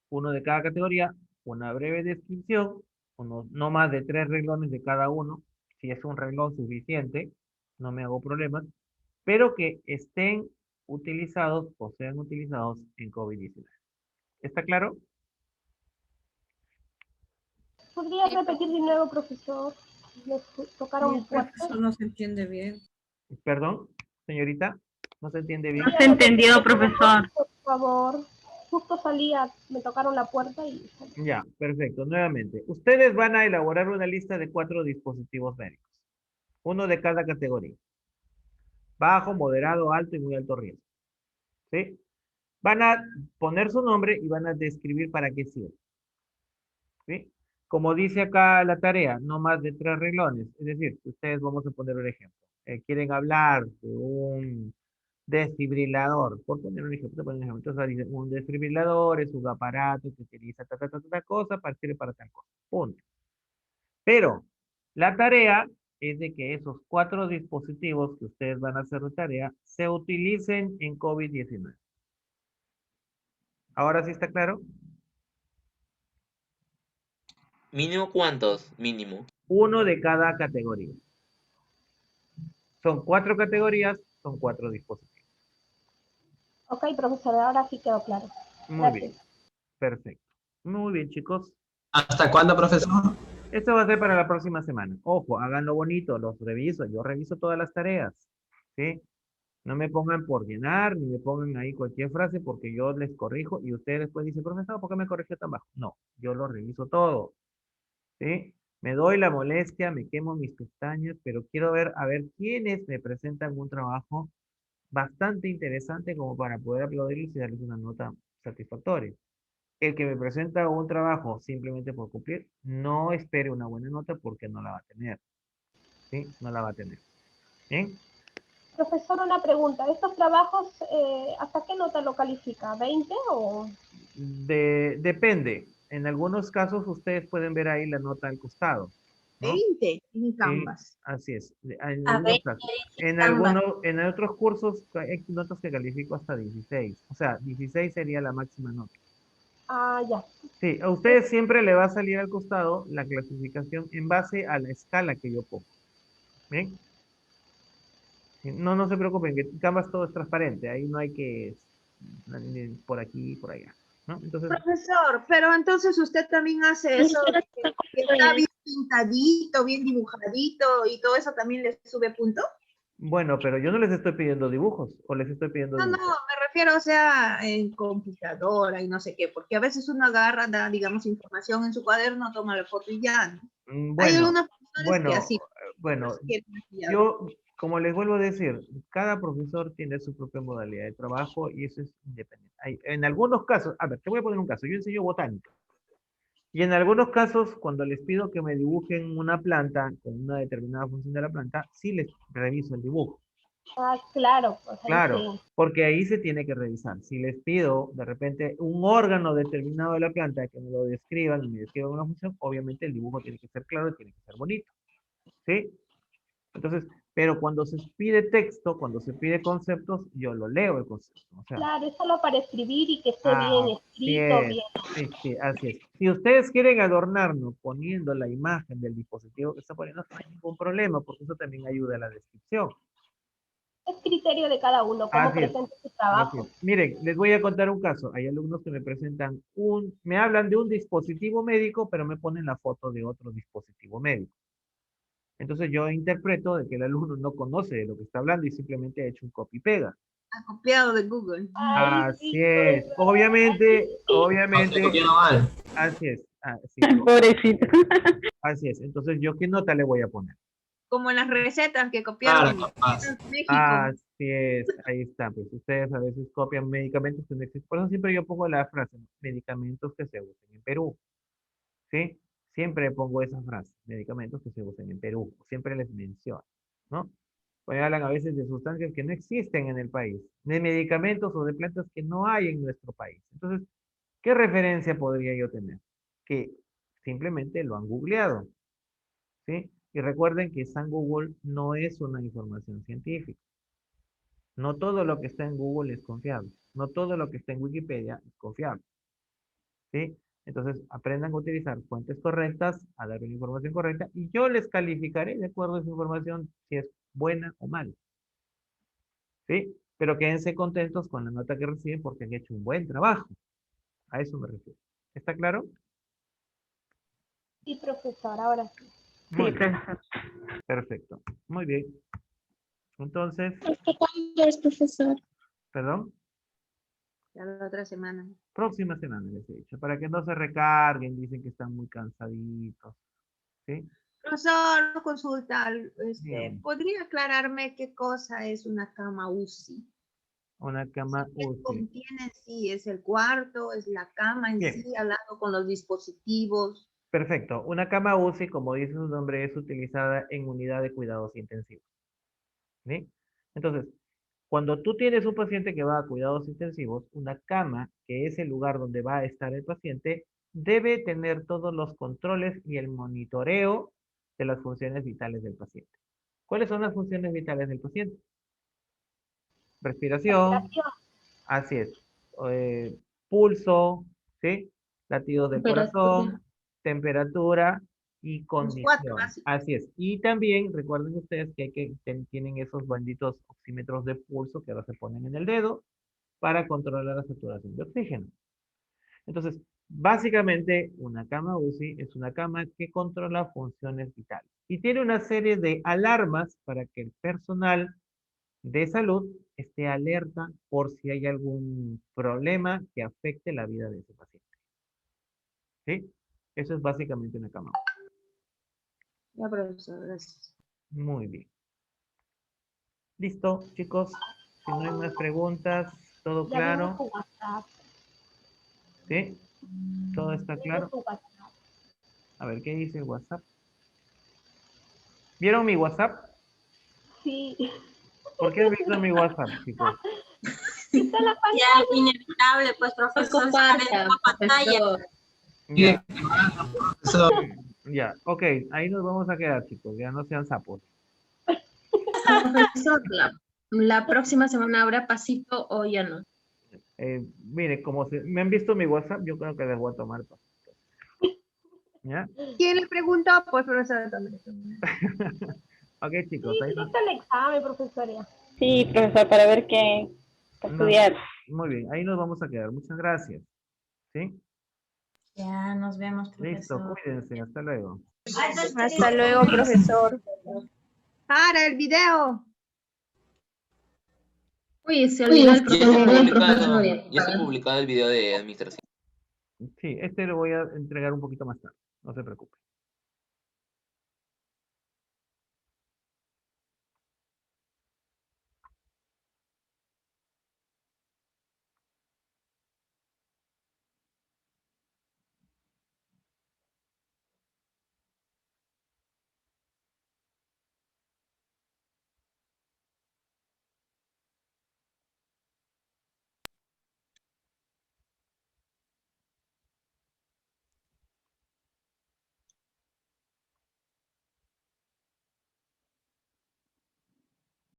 Uno de cada categoría, una breve descripción, no más de 3 renglones de cada uno, si es un renglón suficiente, no me hago problemas, pero que estén utilizados o sean utilizados en COVID-19. ¿Está claro? ¿Podría repetir de nuevo, profesor? Me tocaron puertas. Eso no se entiende bien. Perdón, señorita, no se entiende bien. No se entendió, profesor. Por favor, justo salía, me tocaron la puerta y... Ya, perfecto. Nuevamente, ustedes van a elaborar una lista de 4 dispositivos médicos, uno de cada categoría, bajo, moderado, alto y muy alto riesgo. ¿Sí? Van a poner su nombre y van a describir para qué sirve. ¿Sí? Como dice acá la tarea, no más de 3 renglones. Es decir, ustedes vamos a poner un ejemplo. Quieren hablar de un desfibrilador, por poner un ejemplo, entonces dicen, un desfibrilador es un aparato que utiliza ta cosa para sirve para tal cosa. Punto. Pero la tarea es de que esos 4 dispositivos que ustedes van a hacer de tarea se utilicen en COVID-19. ¿Ahora sí está claro? ¿Mínimo cuántos? Mínimo. Uno de cada categoría. Son 4 categorías, son 4 dispositivos. Ok, profesor, ahora sí quedó claro. Muy bien. Perfecto. Muy bien, chicos. ¿Hasta cuándo, profesor? Esto va a ser para la próxima semana. Ojo, háganlo bonito, los reviso. Yo reviso todas las tareas. ¿Sí? No me pongan por llenar, ni me pongan ahí cualquier frase porque yo les corrijo y ustedes después dicen, profesor, ¿por qué me corrigió tan bajo? No, yo lo reviso todo. ¿Sí? Me doy la molestia, me quemo mis pestañas, pero quiero ver, a ver, quiénes me presentan un trabajo bastante interesante como para poder aplaudirles y darles una nota satisfactoria. El que me presenta un trabajo simplemente por cumplir, no espere una buena nota porque no la va a tener. ¿Sí? No la va a tener. ¿Bien? Profesor, una pregunta. ¿Estos trabajos hasta qué nota lo califica? ¿20 o...? Depende. En algunos casos ustedes pueden ver ahí la nota al costado, ¿no? 20 en Canvas. Así es. En A algunos 20 casos. dice En Canvas. en otros cursos hay notas que califico hasta 16. O sea, 16 sería la máxima nota. Ah, ya. Sí, a ustedes siempre le va a salir al costado la clasificación en base a la escala que yo pongo. ¿Bien? No, no se preocupen, que Canvas todo es transparente. Ahí no hay que por aquí y por allá, ¿no? Entonces, Profesor, pero entonces usted también hace eso, que está bien pintadito, bien dibujadito y todo eso también le sube punto. bueno, pero yo no les estoy pidiendo dibujos, o les estoy pidiendo No, dibujos. me refiero, o sea, en computadora y no sé qué, porque a veces uno agarra, da, digamos, información en su cuaderno, toma la foto y ya, ¿no? Hay Bueno, algunos profesores que así. bueno, quieren así, ya. yo, como les vuelvo a decir, cada profesor tiene su propia modalidad de trabajo y eso es independiente. En algunos casos, a ver, te voy a poner un caso, yo enseño botánica. Y en algunos casos, cuando les pido que me dibujen una planta con una determinada función de la planta, sí les reviso el dibujo. Ah, claro, pues ahí Claro, sí. porque ahí se tiene que revisar. Si les pido de repente un órgano determinado de la planta que me lo describan y me describan una función, obviamente el dibujo tiene que ser claro y tiene que ser bonito. ¿Sí? Entonces, pero cuando se pide texto, cuando se pide conceptos, yo lo leo el concepto. O sea, Claro, es solo para escribir y que esté bien así escrito, es. bien. Sí, sí, así es. Si ustedes quieren adornarnos poniendo la imagen del dispositivo que está poniendo, no hay ningún problema, porque eso también ayuda a la descripción. Es criterio de cada uno, cómo Así es. presenta su Así trabajo. es. Miren, les voy a contar un caso. Hay alumnos que me presentan me hablan de un dispositivo médico, pero me ponen la foto de otro dispositivo médico. Entonces yo interpreto de que el alumno no conoce de lo que está hablando y simplemente ha hecho un copy-pega. Ha copiado de Google. Ay, Así sí, es. pues, Obviamente, No se copió mal. así es. Pobrecito. Así es. Entonces, ¿yo qué nota le voy a poner? Como en las recetas que Claro, copiaron capaz. en México. Así es. Ahí está. Pues ustedes a veces copian medicamentos que no existen. Por eso siempre yo pongo la frase, ¿no? Medicamentos que se usan en Perú. ¿Sí? Siempre pongo esa frase, medicamentos que se usan en Perú. Siempre les menciono, ¿no? Pues hablan a veces de sustancias que no existen en el país, de medicamentos o de plantas que no hay en nuestro país. Entonces, ¿qué referencia podría yo tener? Que simplemente lo han googleado, ¿sí? Y recuerden que San Google no es una información científica. No todo lo que está en Google es confiable. No todo lo que está en Wikipedia es confiable, ¿sí? Entonces, aprendan a utilizar fuentes correctas, a dar una información correcta, y yo les calificaré de acuerdo a esa información si es buena o mala, ¿sí? Pero quédense contentos con la nota que reciben porque han hecho un buen trabajo. A eso me refiero. ¿Está claro? sí, profesor, ahora sí. Muy bien. Perfecto. Muy bien. Entonces, ¿Hasta cuándo es, profesor? perdón, Ya la otra semana. próxima semana les he dicho, para que no se recarguen, dicen que están muy cansaditos, ¿sí? Profesor, una consulta. Dígame. ¿Podría aclararme qué cosa es una cama UCI? Una cama ¿Qué UCI. contiene en sí? ¿Es el cuarto? ¿Es la cama en Bien. sí? Hablando con los dispositivos. Perfecto. Una cama UCI, como dice su nombre, es utilizada en unidad de cuidados intensivos, ¿sí? Entonces, cuando tú tienes un paciente que va a cuidados intensivos, una cama, que es el lugar donde va a estar el paciente, debe tener todos los controles y el monitoreo de las funciones vitales del paciente. ¿Cuáles son las funciones vitales del paciente? Respiración, así es. eh, Pulso, ¿sí? Latidos del corazón, temperatura y Los cuatro condición. básicos. Así es. Y también recuerden ustedes que tienen esos benditos oxímetros de pulso que ahora se ponen en el dedo para controlar la saturación de oxígeno. Entonces, básicamente, una cama UCI es una cama que controla funciones vitales y tiene una serie de alarmas para que el personal de salud esté alerta por si hay algún problema que afecte la vida de ese paciente. ¿Sí? Eso es básicamente una cama UCI. Ya, profesor, gracias. Muy bien. Listo, chicos. Si no hay más preguntas, ¿todo Ya vimos claro? su WhatsApp. ¿Sí? ¿Todo está Vimos claro? su WhatsApp. A ver, ¿qué dice el WhatsApp? ¿Vieron mi WhatsApp? Sí. ¿Por qué han visto mi WhatsApp, chicos? Está la pantalla. Ya, inevitable, pues, profesor, sale de la pantalla. Ya, Profesor, ya, ok, ahí nos vamos a quedar, chicos, ya no sean sapos. Profesor, la próxima semana habrá pasito o ya no. Mire, me han visto mi WhatsApp, yo creo que les voy a tomar pasito. ¿Ya? ¿Quién le preguntó? Pues, profesor, también. Ok, chicos, Sí, ahí directo al examen, profesora. Sí, profesor, para ver qué estudiar. Muy bien, ahí nos vamos a quedar. Muchas gracias. ¿Sí? Ya, nos vemos, Listo, profesor. cuídense, hasta luego. Hasta luego, profesor. ¡Para el video! Uy, se olvidó el Ya está profesor. ya está publicado el video de administración. Sí, este lo voy a entregar un poquito más tarde, no se preocupe.